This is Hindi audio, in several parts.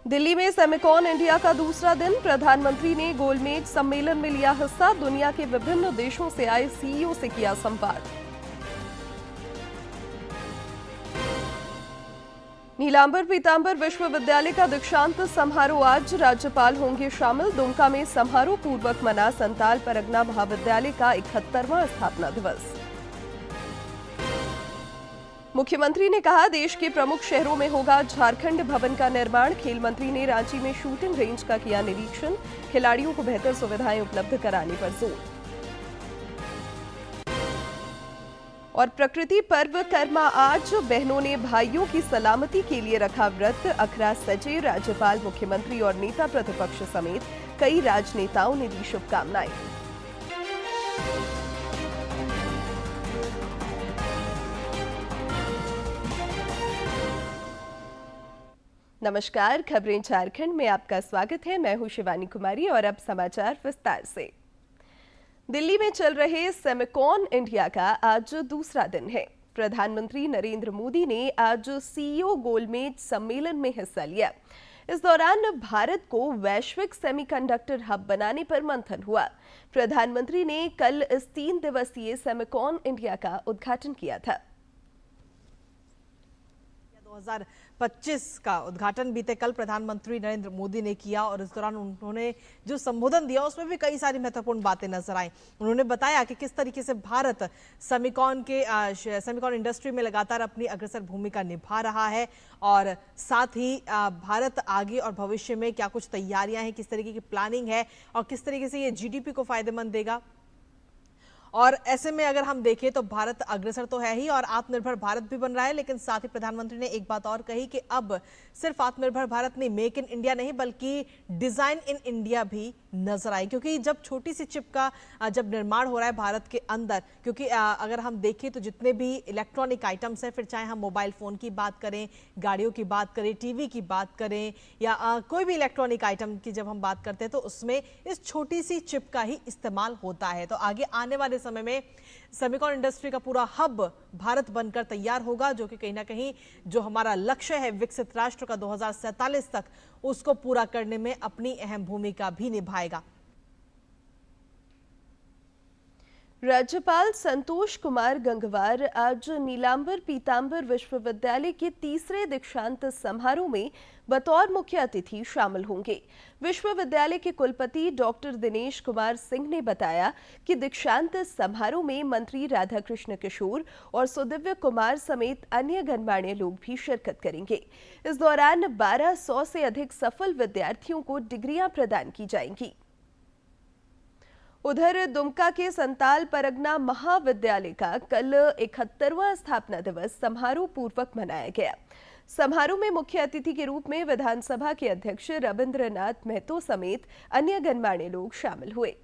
दिल्ली में सेमिकॉन इंडिया का दूसरा दिन। प्रधानमंत्री ने गोलमेज सम्मेलन में लिया हिस्सा। दुनिया के विभिन्न देशों से आए सीईओ से किया संवाद। नीलांबर पीतांबर विश्वविद्यालय का दीक्षांत समारोह आज। राज्यपाल होंगे शामिल। दुमका में समारोह पूर्वक मना संताल परगना महाविद्यालय का 71वां स्थापना दिवस। मुख्यमंत्री ने कहा, देश के प्रमुख शहरों में होगा झारखंड भवन का निर्माण। खेल मंत्री ने रांची में शूटिंग रेंज का किया निरीक्षण। खिलाड़ियों को बेहतर सुविधाएं उपलब्ध कराने पर जोर। और प्रकृति पर्व कर्मा आज। बहनों ने भाइयों की सलामती के लिए रखा व्रत। अखरा सजे। राज्यपाल, मुख्यमंत्री और नेता प्रतिपक्ष समेत कई राजनेताओं ने दी शुभकामनाएं। नमस्कार, खबरें झारखंड में आपका स्वागत है। मैं हूं शिवानी कुमारी और अब समाचार विस्तार से। दिल्ली में चल रहे सेमिकॉन इंडिया का आज दूसरा दिन है। प्रधानमंत्री नरेंद्र मोदी ने आज सीईओ गोलमेज सम्मेलन में हिस्सा लिया। इस दौरान भारत को वैश्विक सेमीकंडक्टर हब बनाने पर मंथन हुआ। प्रधानमंत्री ने कल इस 3 दिवसीय सेमिकॉन इंडिया का उद्घाटन किया था। 2025 का उद्घाटन बीते कल प्रधानमंत्री नरेंद्र मोदी ने किया और इस दौरान उन्होंने जो संबोधन दिया उसमें भी कई सारी महत्वपूर्ण बातें नजर आई। उन्होंने बताया कि किस तरीके से भारत सेमिकॉन इंडस्ट्री में लगातार अपनी अग्रसर भूमिका निभा रहा है और साथ ही भारत आगे और भविष्य में क्या कुछ तैयारियां हैं, किस तरीके की प्लानिंग है और किस तरीके से ये जीडीपी को फायदेमंद देगा। और ऐसे में अगर हम देखें तो भारत अग्रसर तो है ही और आत्मनिर्भर भारत भी बन रहा है, लेकिन साथ ही प्रधानमंत्री ने एक बात और कही कि अब सिर्फ आत्मनिर्भर भारत नहीं, मेक इन इंडिया नहीं बल्कि डिजाइन इन इंडिया भी नजर आए। क्योंकि जब छोटी सी चिप का जब निर्माण हो रहा है भारत के अंदर, क्योंकि अगर हम देखें तो जितने भी इलेक्ट्रॉनिक आइटम्स हैं, फिर चाहे हम मोबाइल फोन की बात करें, गाड़ियों की बात करें, टीवी की बात करें या कोई भी इलेक्ट्रॉनिक आइटम की जब हम बात करते हैं तो उसमें इस छोटी सी चिप का ही इस्तेमाल होता है। तो आगे आने वाले समय में सेमिकॉन इंडस्ट्री का पूरा हब भारत बनकर तैयार होगा, जो कि कहीं ना कहीं जो हमारा लक्ष्य है विकसित राष्ट्र का 2047 तक, उसको पूरा करने में अपनी अहम भूमिका भी निभाएगा। राज्यपाल संतोष कुमार गंगवार आज नीलांबर पीतांबर विश्वविद्यालय के तीसरे दीक्षांत समारोह में बतौर मुख्य अतिथि शामिल होंगे। विश्वविद्यालय के कुलपति डॉक्टर दिनेश कुमार सिंह ने बताया कि दीक्षांत समारोह में मंत्री राधाकृष्ण किशोर और सुदिव्य कुमार समेत अन्य गणमान्य लोग भी शिरकत करेंगे। इस दौरान 1200 से अधिक सफल विद्यार्थियों को डिग्रियां प्रदान की जाएंगी। उधर दुमका के संताल परगना महाविद्यालय का कल 71वां स्थापना दिवस समारोह पूर्वक मनाया गया। समारोह में मुख्य अतिथि के रूप में विधानसभा के अध्यक्ष रविंद्रनाथ महतो समेत अन्य गणमान्य लोग शामिल हुए।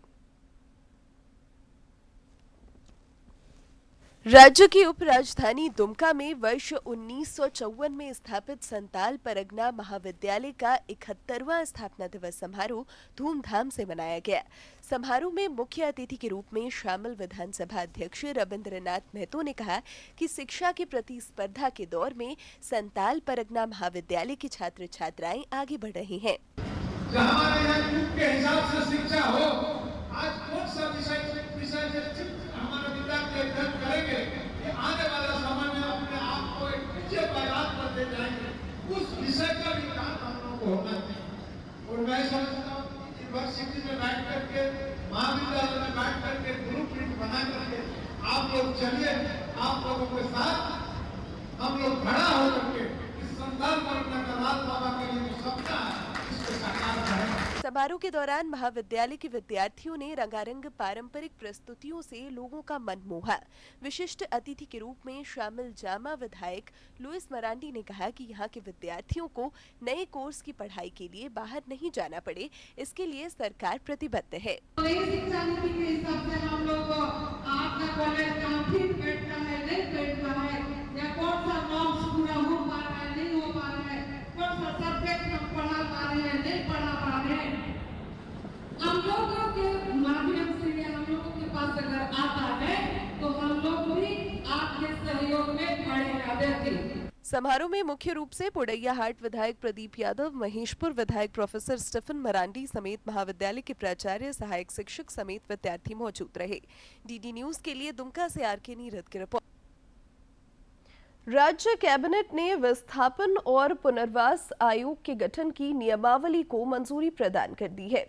राज्य की उपराजधानी दुमका में वर्ष 1954 में स्थापित संताल परगना महाविद्यालय का 71वां स्थापना दिवस समारोह धूमधाम से मनाया गया। समारोह में मुख्य अतिथि के रूप में शामिल विधानसभा अध्यक्ष रविंद्रनाथ महतो ने कहा कि शिक्षा की प्रतिस्पर्धा के दौर में संताल परगना महाविद्यालय के छात्र छात्राएं आगे बढ़ रहे हैं। हमारे यहाँ युग के हिसाब से शिक्षा हो, आज कौन सा विषय हमारे विद्यार्थी अध्ययन करेंगे कि आने वाला समय में अपने आप को एक ऊंचे पायदान पर ले जाएंगे, उस विषय का भी ज्ञान हम लोगों को होना चाहिए। और मैं समझता हूँ यूनिवर्सिटी में बैठ करके, महाविद्यालय में बैठ करके ब्लूप्रिंट बना करके आप लोग चलिए, आप लोगों के साथ हम लोग खड़ा हो करके इस संताल परगना का लाल बाबा का ये जो सपना है इसको साकार करेंगे। समारोह के दौरान महाविद्यालय के विद्यार्थियों ने रंगारंग पारंपरिक प्रस्तुतियों से लोगों का मन मोहा। विशिष्ट अतिथि के रूप में शामिल जामा विधायक लुइस मरांडी ने कहा कि यहाँ के विद्यार्थियों को नए कोर्स की पढ़ाई के लिए बाहर नहीं जाना पड़े, इसके लिए सरकार प्रतिबद्ध है। शिक्षा नीति के हिसाब से हम लोग आपका कॉलेज कहाँ ठीक बैठता है, नहीं बैठता है, या कौन सा नॉर्म्स पूरा हो पा रहा है, नहीं हो पा रहा है, कौन सा सब्जेक्ट हम पढ़ा पा रहे हैं, नहीं पढ़ा पा रहे हैं, हम लोगों के माध्यम से हम लोगों के पास अगर आता है तो हम लोग भी आपके सहयोग में खड़े रहते हैं। समारोह में मुख्य रूप से पुड़ैयाहाट विधायक प्रदीप यादव, महेशपुर विधायक प्रोफेसर स्टीफन मरांडी समेत महाविद्यालय के प्राचार्य, सहायक शिक्षक समेत विद्यार्थी मौजूद रहे। डीडी न्यूज के लिए दुमका से आर के नीरद की रिपोर्ट। राज्य कैबिनेट ने विस्थापन और पुनर्वास आयोग के गठन की नियमावली को मंजूरी प्रदान कर दी है।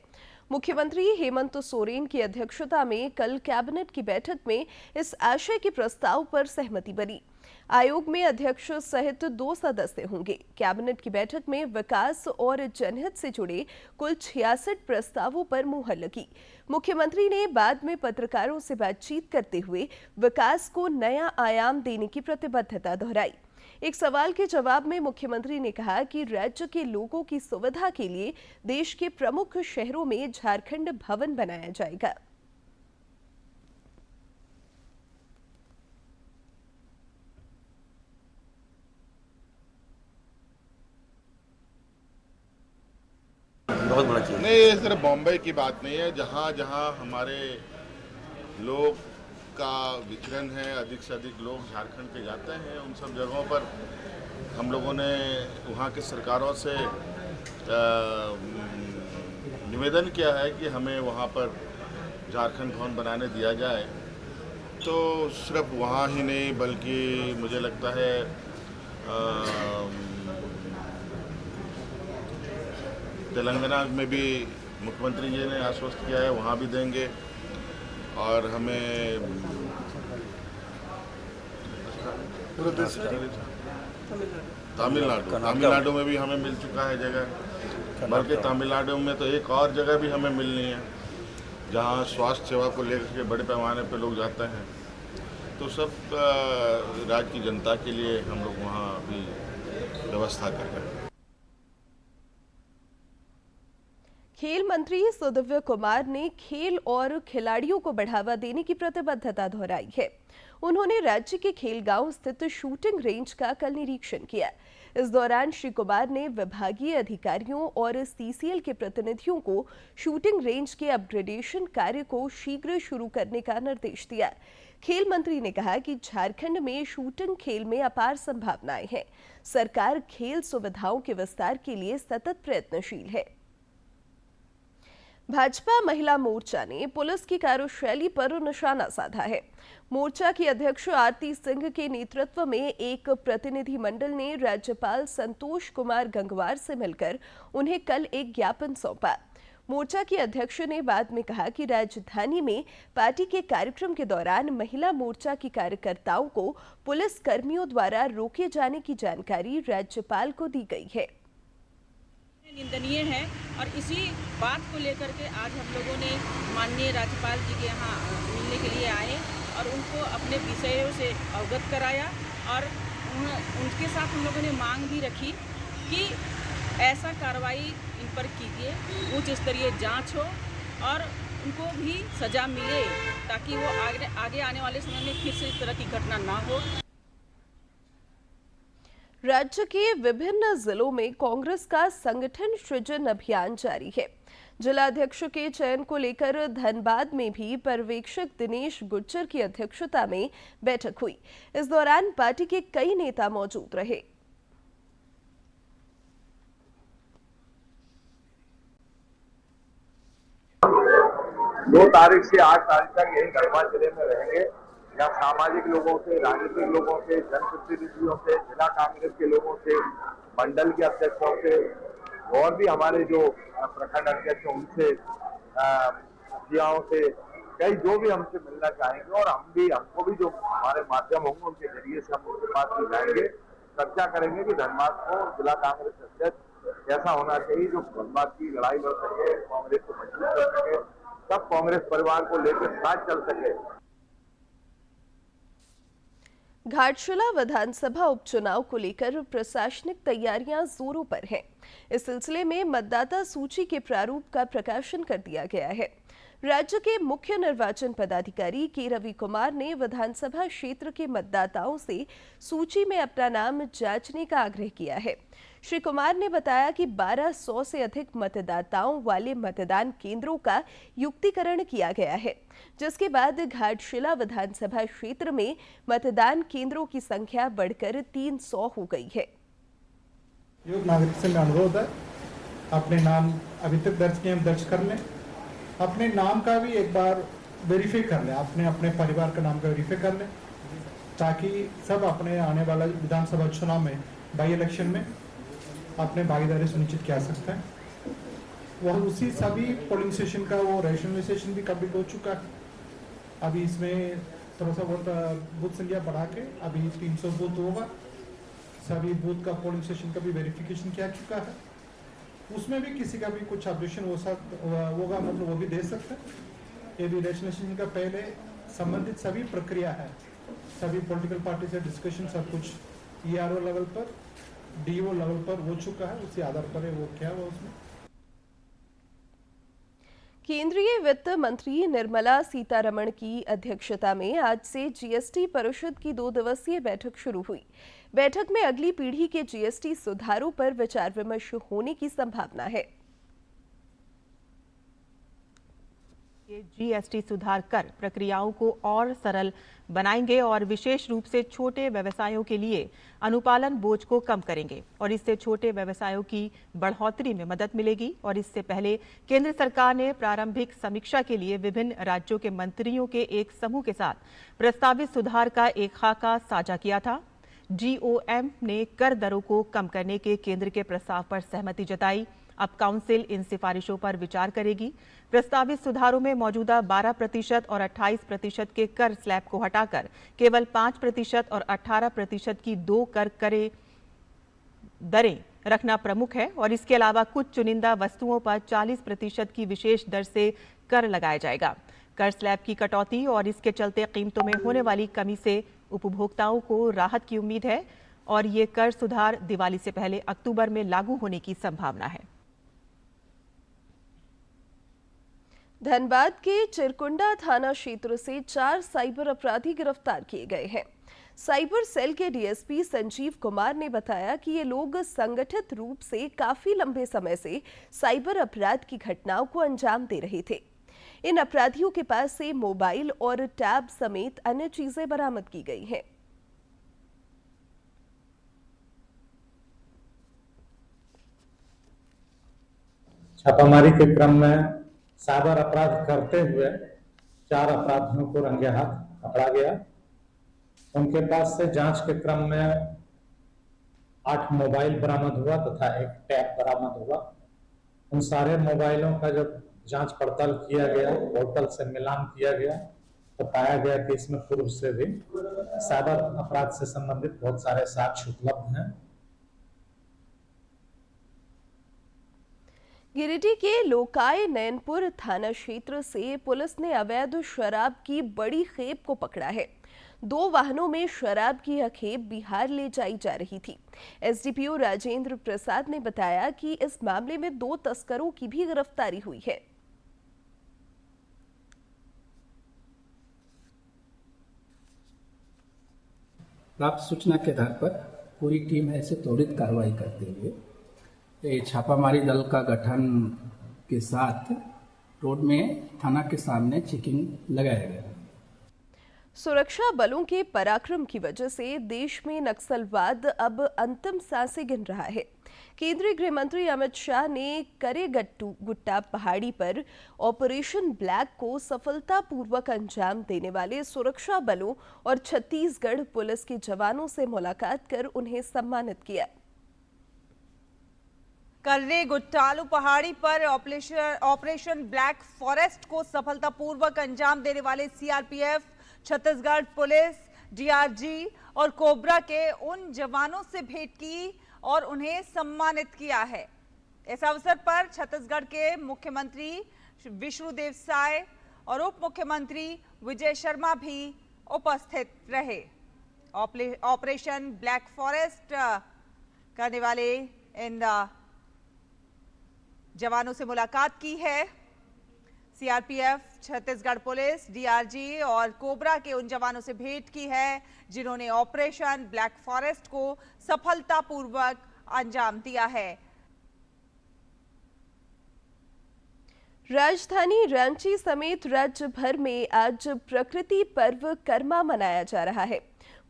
मुख्यमंत्री हेमंत सोरेन की अध्यक्षता में कल कैबिनेट की बैठक में इस आशय के प्रस्ताव पर सहमति बनी। आयोग में अध्यक्ष सहित 2 सदस्य होंगे। कैबिनेट की बैठक में विकास और जनहित से जुड़े कुल 66 प्रस्तावों पर मुहर लगी। मुख्यमंत्री ने बाद में पत्रकारों से बातचीत करते हुए विकास को नया आयाम देने की प्रतिबद्धता दोहराई। एक सवाल के जवाब में मुख्यमंत्री ने कहा कि राज्य के लोगों की सुविधा के लिए देश के प्रमुख शहरों में झारखंड भवन बनाया जाएगा। बहुत बड़ा चीज नहीं, ये सिर्फ बॉम्बे की बात नहीं है। जहाँ जहाँ हमारे लोग का विचरण है, अधिक से अधिक लोग झारखंड के जाते हैं, उन सब जगहों पर हम लोगों ने वहाँ की सरकारों से निवेदन किया है कि हमें वहाँ पर झारखंड भवन बनाने दिया जाए। तो सिर्फ वहाँ ही नहीं बल्कि मुझे लगता है तेलंगाना में भी मुख्यमंत्री जी ने आश्वस्त किया है, वहाँ भी देंगे। और हमें तमिलनाडु में भी हमें मिल चुका है जगह, बल्कि तमिलनाडु में तो एक और जगह भी हमें मिलनी है जहाँ स्वास्थ्य सेवा को लेकर के बड़े पैमाने पर लोग जाते हैं। तो सब राज्य की जनता के लिए हम लोग वहाँ भी व्यवस्था कर रहे हैं। खेल मंत्री सुदिव्य कुमार ने खेल और खिलाड़ियों को बढ़ावा देने की प्रतिबद्धता दोहराई है। उन्होंने राज्य के खेलगांव स्थित शूटिंग रेंज का कल निरीक्षण किया। इस दौरान श्री कुमार ने विभागीय अधिकारियों और सीसीएल के प्रतिनिधियों को शूटिंग रेंज के अपग्रेडेशन कार्य को शीघ्र शुरू करने का निर्देश दिया। खेल मंत्री ने कहा कि झारखंड में शूटिंग खेल में अपार संभावनाएं हैं। सरकार खेल सुविधाओं के विस्तार के लिए सतत प्रयत्नशील है। भाजपा महिला मोर्चा ने पुलिस की कार्यशैली पर निशाना साधा है। मोर्चा की अध्यक्ष आरती सिंह के नेतृत्व में एक प्रतिनिधि मंडल ने राज्यपाल संतोष कुमार गंगवार से मिलकर उन्हें कल एक ज्ञापन सौंपा। मोर्चा की अध्यक्ष ने बाद में कहा कि राजधानी में पार्टी के कार्यक्रम के दौरान महिला मोर्चा की कार्यकर्ताओं को पुलिस कर्मियों द्वारा रोके जाने की जानकारी राज्यपाल को दी गई है। निंदनीय है और इसी बात को लेकर के आज हम लोगों ने माननीय राज्यपाल जी के यहाँ मिलने के लिए आए और उनको अपने विषयों से अवगत कराया और उनके साथ हम लोगों ने मांग भी रखी कि ऐसा कार्रवाई इन पर कीजिए, उच्च स्तरीय जांच हो और उनको भी सजा मिले ताकि वो आगे आने वाले समय में फिर से इस तरह की घटना ना हो। राज्य के विभिन्न जिलों में कांग्रेस का संगठन सृजन अभियान जारी है। जिलाध्यक्ष के चयन को लेकर धनबाद में भी पर्यवेक्षक दिनेश गुज्जर की अध्यक्षता में बैठक हुई। इस दौरान पार्टी के कई नेता मौजूद रहे। 2 तारीख से 8 तारीख तक यही धनबाद जिले में रहेंगे। यहाँ सामाजिक लोगों से, राजनीतिक लोगों से, जनप्रतिनिधियों से, जिला कांग्रेस के लोगों से, मंडल के अध्यक्षों से और भी हमारे जो प्रखंड अध्यक्ष हैं उनसे, मुखियाओं से, कई जो भी हमसे मिलना चाहेंगे और हमको भी जो हमारे माध्यम होंगे उनके जरिए से हम उनके पास भी जाएंगे, चर्चा करेंगे कि धनबाद को जिला कांग्रेस अध्यक्ष ऐसा होना चाहिए जो धनबाद की लड़ाई लड़ सके, कांग्रेस को मजबूत कर सके, सब कांग्रेस परिवार को लेकर साथ चल सके। घाटशिला विधानसभा उपचुनाव को लेकर प्रशासनिक तैयारियां जोरों पर हैं। इस सिलसिले में मतदाता सूची के प्रारूप का प्रकाशन कर दिया गया है। राज्य के मुख्य निर्वाचन पदाधिकारी के रवि कुमार ने विधानसभा क्षेत्र के मतदाताओं से सूची में अपना नाम जांचने का आग्रह किया है। श्री कुमार ने बताया कि 1200 से अधिक मतदाताओं वाले मतदान केंद्रों का युक्तिकरण किया गया है, जिसके बाद घाटशिला विधानसभा क्षेत्र में मतदान केंद्रों की संख्या बढ़कर 300 हो गई है। योग नागरिक से मेरा अनुरोध है, अपने नाम अभी तक दर्ज किए दर्ज कर लें, अपने नाम का भी एक बार वेरीफाई कर लें, अपने परिवार का नाम का वेरीफाई कर लें, ताकि सब अपने आने वाला विधानसभा चुनाव में बाई इलेक्शन में अपने भागीदारी सुनिश्चित किया सकते हैं। वह उसी सभी पोलिंग स्टेशन का वो रैशनलाइजेशन भी कंप्लीट हो चुका है। अभी इसमें थोड़ा सा बूथ संख्या बढ़ा के अभी 300 बूथ होगा। सभी बूथ का पोलिंग स्टेशन का भी वेरिफिकेशन किया चुका है। उसमें भी किसी का भी कुछ ऑब्जेक्शन होगा मतलब वो भी दे सकते हैं। ये भी रैशनलाइजेशन का पहले संबंधित सभी प्रक्रिया है, सभी पॉलिटिकल पार्टी से डिस्कशन सब कुछ ERO लेवल पर, DO लेवल पर हो चुका है। उसी आधार पर वो क्या हुआ उसमें। केंद्रीय वित्त मंत्री निर्मला सीतारमण की अध्यक्षता में आज से GST परिषद की 2 दिवसीय बैठक शुरू हुई। बैठक में अगली पीढ़ी के GST सुधारों पर विचार विमर्श होने की संभावना है। ये GST सुधार कर प्रक्रियाओं को और सरल बनाएंगे और विशेष रूप से छोटे व्यवसायों के लिए अनुपालन बोझ को कम करेंगे और इससे छोटे व्यवसायों की बढ़ोतरी में मदद मिलेगी। और इससे पहले केंद्र सरकार ने प्रारंभिक समीक्षा के लिए विभिन्न राज्यों के मंत्रियों के एक समूह के साथ प्रस्तावित सुधार का एक खाका साझा किया था। GOM ने कर दरों को कम करने के केंद्र के प्रस्ताव पर सहमति जताई। अब काउंसिल इन सिफारिशों पर विचार करेगी। प्रस्तावित सुधारों में मौजूदा 12% और 28% के कर स्लैब को हटाकर केवल 5% और 18% की 2 कर दरें रखना प्रमुख है और इसके अलावा कुछ चुनिंदा वस्तुओं पर 40% की विशेष दर से कर लगाया जाएगा। कर स्लैब की कटौती और इसके चलते कीमतों में होने वाली कमी से उपभोक्ताओं को राहत की उम्मीद है और ये कर सुधार दिवाली से पहले अक्टूबर में लागू होने की संभावना है। धनबाद के चिरकुंडा थाना क्षेत्र से 4 साइबर अपराधी गिरफ्तार किए गए हैं। साइबर सेल के DSP संजीव कुमार ने बताया कि ये लोग संगठित रूप से काफी लंबे समय से साइबर अपराध की घटनाओं को अंजाम दे रहे थे। इन अपराधियों के पास से मोबाइल और टैब समेत अन्य चीजें बरामद की गई हैं। छापामारी के क्रम में साइबर अपराध करते हुए 4 अपराधियों को रंगे हाथ पकड़ा गया। उनके पास से जांच के क्रम में 8 मोबाइल बरामद हुआ तथा 1 टैब बरामद हुआ। उन सारे मोबाइलों का जब जांच पड़ताल किया गया, पोर्टल से मिलान किया गया, तो पाया गया कि इसमें पूर्व से भी साइबर अपराध से संबंधित बहुत सारे साक्ष्य उपलब्ध हैं। गिरिडीह के लोकाय नैनपुर थाना क्षेत्र से पुलिस ने अवैध शराब की बड़ी खेप को पकड़ा है। 2 वाहनों में शराब की यह खेप बिहार ले जाई जा रही थी। SDPO राजेंद्र प्रसाद ने बताया कि इस मामले में 2 तस्करों की भी गिरफ्तारी हुई है। प्राप्त सूचना के आधार पर पूरी टीम ऐसे त्वरित कार्रवाई करते हुए छापामारी दल का गठन के साथ रोड में थाना के सामने चेकिंग लगाया गया। सुरक्षा बलों के पराक्रम की वजह से देश में नक्सलवाद अब अंतिम सांसें गिन रहा है। केंद्रीय गृह मंत्री अमित शाह ने करेगट्टू गुट्टा पहाड़ी पर ऑपरेशन ब्लैक को सफलतापूर्वक अंजाम देने वाले सुरक्षा बलों और छत्तीसगढ़ पुलिस के जवानों से मुलाकात कर उन्हें सम्मानित किया। कर्रे गुट्टालू पहाड़ी पर ऑपरेशन ब्लैक फॉरेस्ट को सफलतापूर्वक अंजाम देने वाले CRPF, छत्तीसगढ़ पुलिस, DRG और कोबरा के उन जवानों से भेंट की और उन्हें सम्मानित किया है। इस अवसर पर छत्तीसगढ़ के मुख्यमंत्री विष्णुदेव साय और उप मुख्यमंत्री विजय शर्मा भी उपस्थित रहे। ऑपरेशन ब्लैक फॉरेस्ट करने वाले इन जवानों से मुलाकात की है। CRPF, छत्तीसगढ़ पुलिस, DRG और कोबरा के उन जवानों से भेंट की है जिन्होंने ऑपरेशन ब्लैक फॉरेस्ट को सफलतापूर्वक अंजाम दिया है। राजधानी रांची समेत राज्य भर में आज प्रकृति पर्व कर्मा मनाया जा रहा है।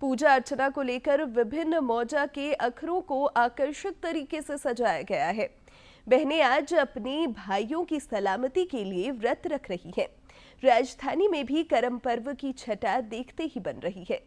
पूजा अर्चना को लेकर विभिन्न मौजा के अखरों को आकर्षक तरीके से सजाया गया है। बहनें आज अपने भाइयों की सलामती के लिए व्रत रख रही हैं। राजधानी में भी करम पर्व की छटा देखते ही बन रही है।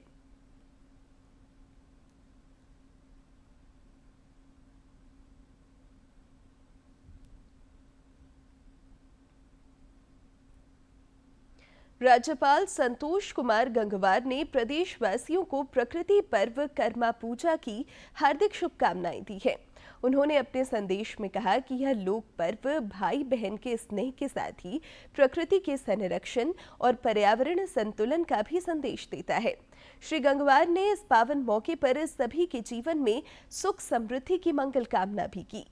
राज्यपाल संतोष कुमार गंगवार ने प्रदेशवासियों को प्रकृति पर्व कर्मा पूजा की हार्दिक शुभकामनाएं दी है। उन्होंने अपने संदेश में कहा कि यह लोक पर्व भाई बहन के स्नेह के साथ ही प्रकृति के संरक्षण और पर्यावरण संतुलन का भी संदेश देता है। श्री गंगवार ने इस पावन मौके पर सभी के जीवन में सुख समृद्धि की मंगल कामना भी की।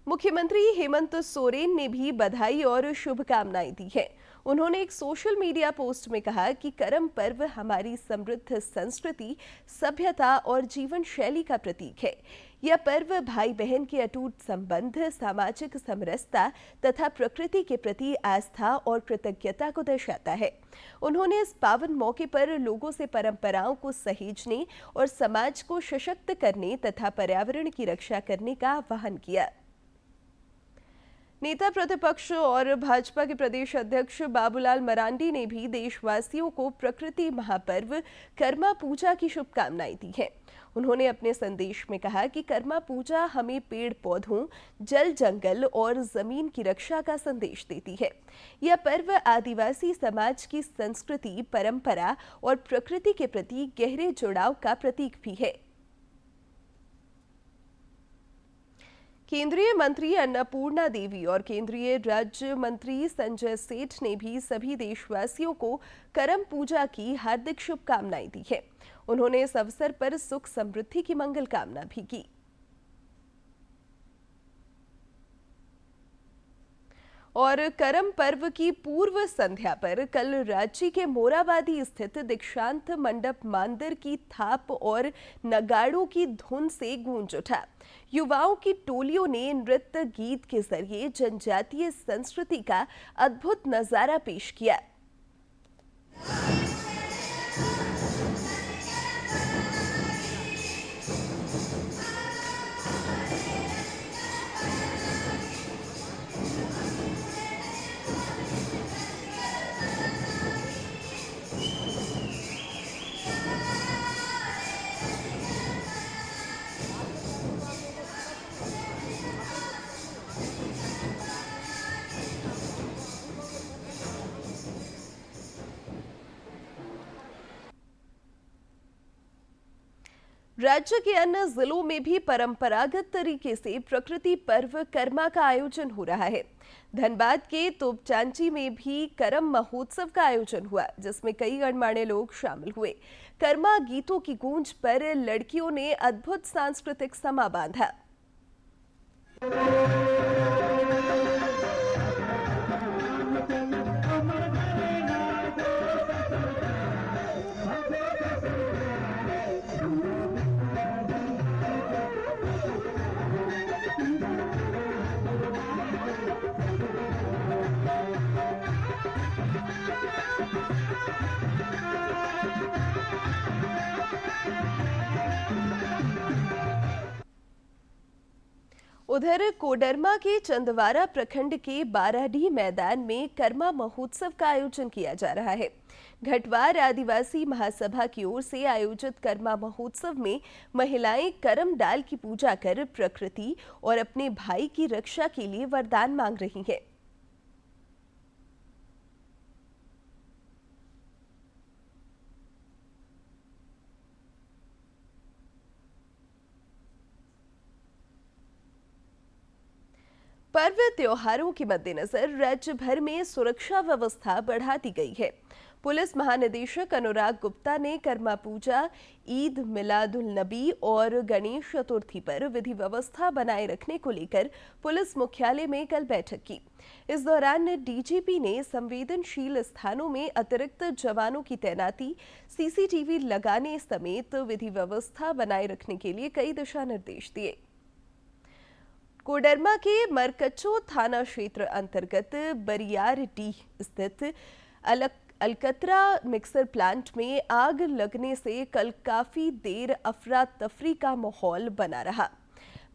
मुख्यमंत्री हेमंत सोरेन ने भी बधाई और शुभकामनाएं दी हैं। उन्होंने एक सोशल मीडिया पोस्ट में कहा कि करम पर्व हमारी समृद्ध संस्कृति, सभ्यता और जीवन शैली का प्रतीक है। यह पर्व भाई बहन के अटूट संबंध, सामाजिक समरसता तथा प्रकृति के प्रति आस्था और कृतज्ञता को दर्शाता है। उन्होंने इस पावन मौके पर लोगों से परंपराओं को सहेजने और समाज को सशक्त करने तथा पर्यावरण की रक्षा करने का आह्वान किया। नेता प्रतिपक्ष और भाजपा के प्रदेश अध्यक्ष बाबूलाल मरांडी ने भी देशवासियों को प्रकृति महापर्व कर्मा पूजा की शुभकामनाएं दी हैं। उन्होंने अपने संदेश में कहा कि कर्मा पूजा हमें पेड़ पौधों, जल जंगल और जमीन की रक्षा का संदेश देती है। यह पर्व आदिवासी समाज की संस्कृति, परंपरा और प्रकृति के प्रति गहरे जुड़ाव का प्रतीक भी है। केंद्रीय मंत्री अन्नपूर्णा देवी और केंद्रीय राज्य मंत्री संजय सेठ ने भी सभी देशवासियों को करम पूजा की हार्दिक शुभकामनाएं दी है। उन्होंने इस अवसर पर सुख समृद्धि की मंगल कामना भी की। और करम पर्व की पूर्व संध्या पर कल रांची के मोराबादी स्थित दीक्षांत मंडप मांदिर की थाप और नगाड़ों की धुन से गूंज उठा। युवाओं की टोलियों ने नृत्य गीत के जरिए जनजातीय संस्कृति का अद्भुत नजारा पेश किया। राज्य के अन्य जिलों में भी परंपरागत तरीके से प्रकृति पर्व कर्मा का आयोजन हो रहा है। धनबाद के तोपचांची में भी करम महोत्सव का आयोजन हुआ, जिसमें कई गणमान्य लोग शामिल हुए। कर्मा गीतों की गूंज पर लड़कियों ने अद्भुत सांस्कृतिक समा बांधा। उधर कोडरमा के चंदवारा प्रखंड के बाराडीह मैदान में कर्मा महोत्सव का आयोजन किया जा रहा है। घटवार आदिवासी महासभा की ओर से आयोजित कर्मा महोत्सव में महिलाएं करम डाल की पूजा कर प्रकृति और अपने भाई की रक्षा के लिए वरदान मांग रही हैं। पर्व त्योहारों के मद्देनजर राज्य भर में सुरक्षा व्यवस्था बढ़ा दी गई है। पुलिस महानिदेशक अनुराग गुप्ता ने कर्मा पूजा, ईद मिलादुल नबी और गणेश चतुर्थी पर विधि व्यवस्था बनाए रखने को लेकर पुलिस मुख्यालय में कल बैठक की। इस दौरान डीजीपी ने संवेदनशील स्थानों में अतिरिक्त जवानों की तैनाती, सीसीटीवी लगाने समेत विधि व्यवस्था बनाए रखने के लिए कई दिशा निर्देश दिए। कोडरमा के मरकच्चो थाना क्षेत्र अंतर्गत बरियारडीह स्थित अलकतरा मिक्सर प्लांट में आग लगने से कल काफी देर अफरा तफरी का माहौल बना रहा।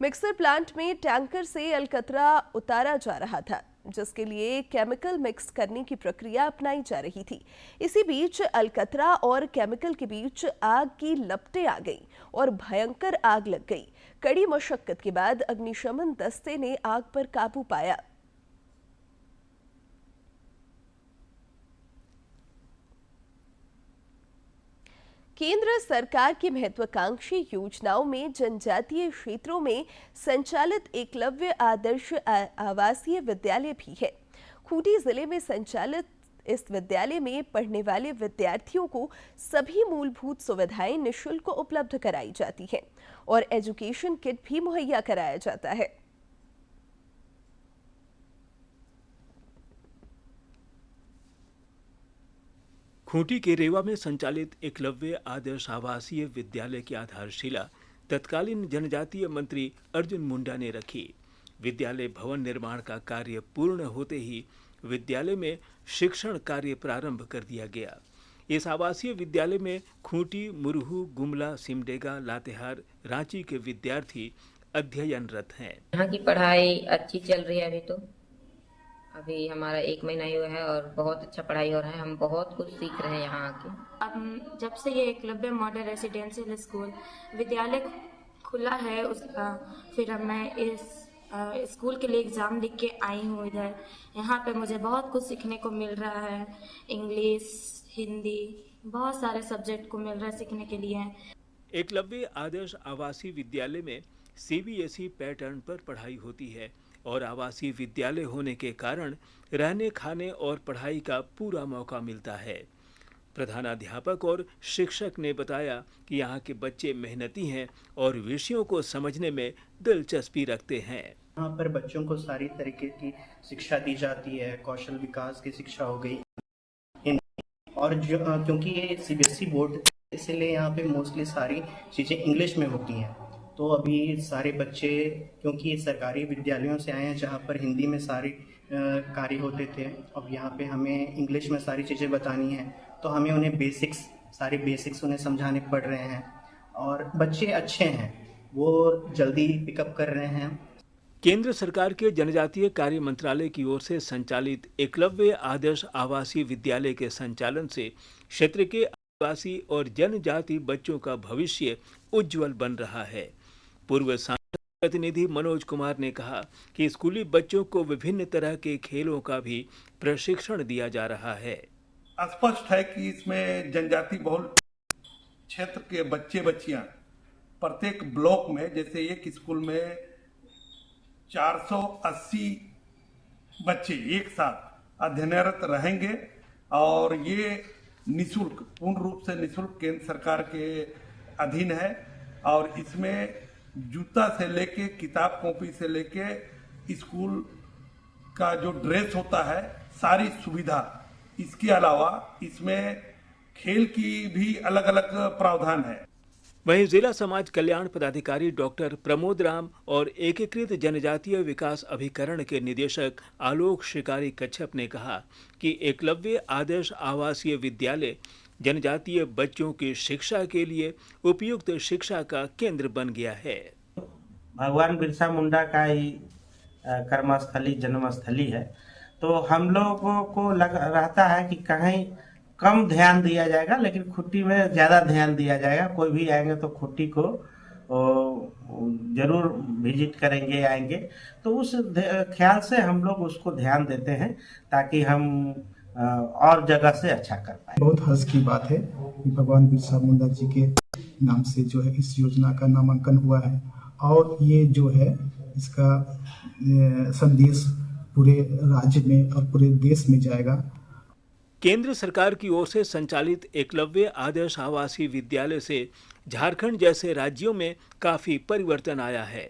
मिक्सर प्लांट में टैंकर से अलकतरा उतारा जा रहा था, जिसके लिए केमिकल मिक्स करने की प्रक्रिया अपनाई जा रही थी। इसी बीच अलकतरा और केमिकल के बीच आग की लपटें आ गईं और भयंकर आग लग गई। कड़ी मशक्कत के बाद अग्निशमन दस्ते ने आग पर काबू पाया। केंद्र सरकार की महत्वाकांक्षी योजनाओं में जनजातीय क्षेत्रों में संचालित एकलव्य आदर्श आवासीय विद्यालय भी है। खूंटी जिले में संचालित इस विद्यालय में पढ़ने वाले विद्यार्थियों को सभी मूलभूत सुविधाएं निःशुल्क उपलब्ध कराई जाती हैं और एजुकेशन किट भी मुहैया कराया जाता है। खूंटी के रेवा में संचालित एकलव्य आदर्श आवासीय विद्यालय की आधारशिला तत्कालीन जनजातीय मंत्री अर्जुन मुंडा ने रखी। विद्यालय भवन निर्माण का कार्य पूर्ण होते ही विद्यालय में शिक्षण कार्य प्रारंभ कर दिया गया। इस आवासीय विद्यालय में खूंटी, मुरहू, गुमला, सिमडेगा, लातेहार, रांची के विद्यार्थी अध्ययनरत हैं। यहाँ की पढ़ाई अच्छी चल रही है। अभी हमारा 1 महीना ही हुआ है और बहुत अच्छा पढ़ाई हो रहा है। हम बहुत कुछ सीख रहे हैं यहाँ आके। अब जब से ये एकलव्य मॉडल रेसिडेंशियल स्कूल विद्यालय खुला है उसका, फिर अब मैं इस स्कूल के लिए एग्ज़ाम लिख के आई हूँ इधर। यहाँ पे मुझे बहुत कुछ सीखने को मिल रहा है। इंग्लिश, हिंदी, बहुत सारे सब्जेक्ट को मिल रहा है सीखने के लिए। एकलव्य आदर्श आवासीय विद्यालय में सीबीएसई पैटर्न पर पढ़ाई होती है और आवासीय विद्यालय होने के कारण रहने, खाने और पढ़ाई का पूरा मौका मिलता है। प्रधानाध्यापक और शिक्षक ने बताया कि यहाँ के बच्चे मेहनती हैं और विषयों को समझने में दिलचस्पी रखते हैं। यहाँ पर बच्चों को सारी तरीके की शिक्षा दी जाती है। कौशल विकास की शिक्षा हो गई, और जो क्योंकि ये सीबीएसई बोर्ड इसलिए यहाँ पे मोस्टली सारी चीज़ें इंग्लिश में होती हैं। तो अभी सारे बच्चे, क्योंकि सरकारी विद्यालयों से आए हैं जहाँ पर हिंदी में सारे कार्य होते थे, अब यहाँ पे हमें इंग्लिश में सारी चीज़ें बतानी है, तो हमें उन्हें सारे बेसिक्स उन्हें समझाने पड़ रहे हैं। और बच्चे अच्छे हैं, वो जल्दी पिकअप कर रहे हैं। केंद्र सरकार के जनजातीय कार्य मंत्रालय की ओर से संचालित एकलव्य आदर्श आवासीय विद्यालय के संचालन से क्षेत्र के आदिवासी और जनजाति बच्चों का भविष्य उज्जवल बन रहा है। पूर्व सांसद प्रतिनिधि मनोज कुमार ने कहा कि स्कूली बच्चों को विभिन्न तरह के खेलों का भी प्रशिक्षण दिया जा रहा है। स्पष्ट है कि इसमें जनजाति बहुल क्षेत्र के बच्चे बच्चियां प्रत्येक ब्लॉक में, जैसे एक स्कूल में 480 बच्चे एक साथ अध्ययनरत रहेंगे और ये निःशुल्क, पूर्ण रूप से निःशुल्क केंद्र सरकार के अधीन है। और इसमें जूता से लेके, किताब कॉपी से लेके, स्कूल का जो ड्रेस होता है, सारी सुविधा। इसके अलावा इसमें खेल की भी अलग अलग प्रावधान है। वहीं जिला समाज कल्याण पदाधिकारी डॉक्टर प्रमोद राम और एकीकृत जनजातीय विकास अभिकरण के निदेशक आलोक शिकारी कच्छप ने कहा कि एकलव्य आदर्श आवासीय विद्यालय जनजातीय बच्चों की शिक्षा के लिए उपयुक्त शिक्षा का केंद्र बन गया है। भगवान बिरसा मुंडा का ही कर्मस्थली, जन्मस्थली है, तो हम लोगों को लग रहता है कि कहीं कम ध्यान दिया जाएगा, लेकिन खुट्टी में ज़्यादा ध्यान दिया जाएगा। कोई भी आएंगे तो खुट्टी को जरूर विजिट करेंगे, आएंगे, तो उस ख्याल से हम लोग उसको ध्यान देते हैं ताकि हम और जगह से अच्छा कर पाए। बहुत हर्ष की बात है कि भगवान बिरसा मुंडा जी के नाम से जो है इस योजना का नामांकन हुआ है और ये जो है इसका संदेश पूरे राज्य में और पूरे देश में जाएगा। केंद्र सरकार की ओर से संचालित एकलव्य आदर्श आवासीय विद्यालय से झारखंड जैसे राज्यों में काफी परिवर्तन आया है।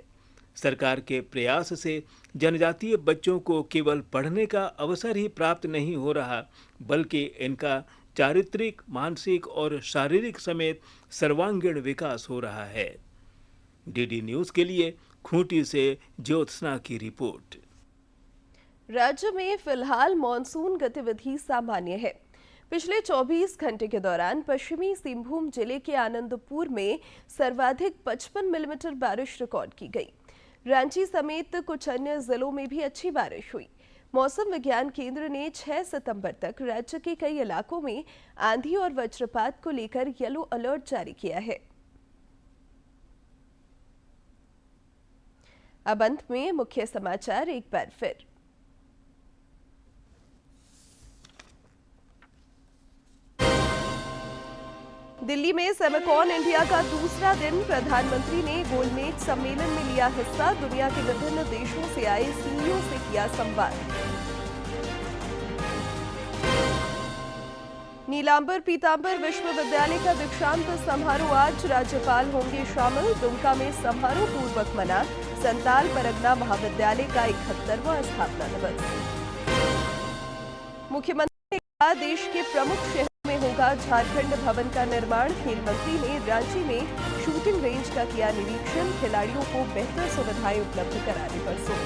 सरकार के प्रयास से जनजातीय बच्चों को केवल पढ़ने का अवसर ही प्राप्त नहीं हो रहा, बल्कि इनका चारित्रिक, मानसिक और शारीरिक समेत सर्वांगीण विकास हो रहा है। डीडी न्यूज के लिए खूंटी से ज्योत्सना की रिपोर्ट। राज्य में फिलहाल मॉनसून गतिविधि सामान्य है। पिछले 24 घंटे के दौरान पश्चिमी सिंहभूम जिले के आनंदपुर में सर्वाधिक 55 मिलीमीटर बारिश रिकॉर्ड की गई। रांची समेत कुछ अन्य जिलों में भी अच्छी बारिश हुई। मौसम विज्ञान केंद्र ने 6 सितंबर तक राज्य के कई इलाकों में आंधी और वज्रपात को लेकर येलो अलर्ट जारी किया है। अब अंत में मुख्य समाचार एक बार फिर। दिल्ली में सेमिकॉन इंडिया का दूसरा दिन, प्रधानमंत्री ने गोलमेज सम्मेलन में लिया हिस्सा। दुनिया के विभिन्न देशों से आए सीईओ से किया संवाद। नीलांबर पीतांबर विश्वविद्यालय का दीक्षांत समारोह आज, राज्यपाल होंगे शामिल। दुमका में समारोह पूर्वक मना संताल परगना महाविद्यालय का 71वां स्थापना दिवस। मुख्यमंत्री ने कहा, देश के प्रमुख शहरों में होगा झारखंड भवन का निर्माण। खेल मंत्री ने रांची में शूटिंग रेंज का किया निरीक्षण। खिलाड़ियों को बेहतर सुविधाएं उपलब्ध कराने पर जोर।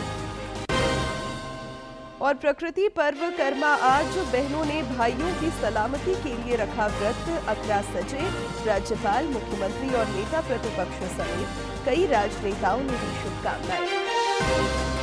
और प्रकृति पर्व कर्मा आज, बहनों ने भाइयों की सलामती के लिए रखा व्रत। अखरा सजे, राज्यपाल, मुख्यमंत्री और नेता प्रतिपक्ष समेत कई राजनेताओं ने दी शुभकामनाएं।